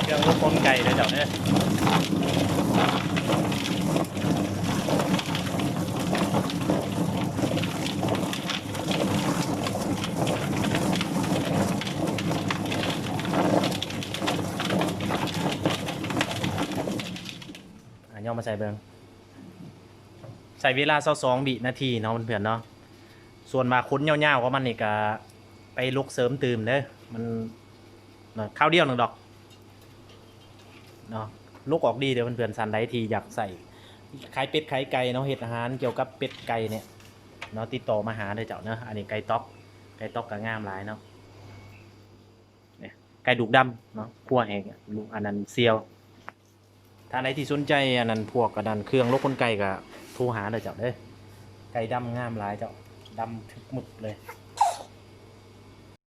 เครื่องลูกคนไก่เลยเจ้าเนี่ยย่อมาใส่เบิงใส่เวลา22 วินาทีเนาะเพื่อนๆเนาะส่วนมาคุ้นเงาๆก็มันนี่ก็ไปลุกเสริมตื่มเด้อมันข้าวเดียวหนึ่งดอกเนาะลูกออกดีเดี๋ยวเพื่อนๆสันไดทีอยากใส่ขายเป็ดขายไก่เนาะเห็ดอาหารเกี่ยวกับเป็ดไก่เนี่ยเนาะติดต่อมาหาเลยเจ้าเนาะอันนี้ไก่ต๊อกกับงามหลายเนาะเนี่ยไก่ดุกดำเนาะคั่วแห้งลูกอันนั้นเซียวถ้าไหนที่สนใจอันนั้นพวกอันนั้นเครื่องลูกคนไก่กับโทรหาเลยเจ้าเด้อไก่ดำงามหลายเจ้าดำทึกหมึกเลย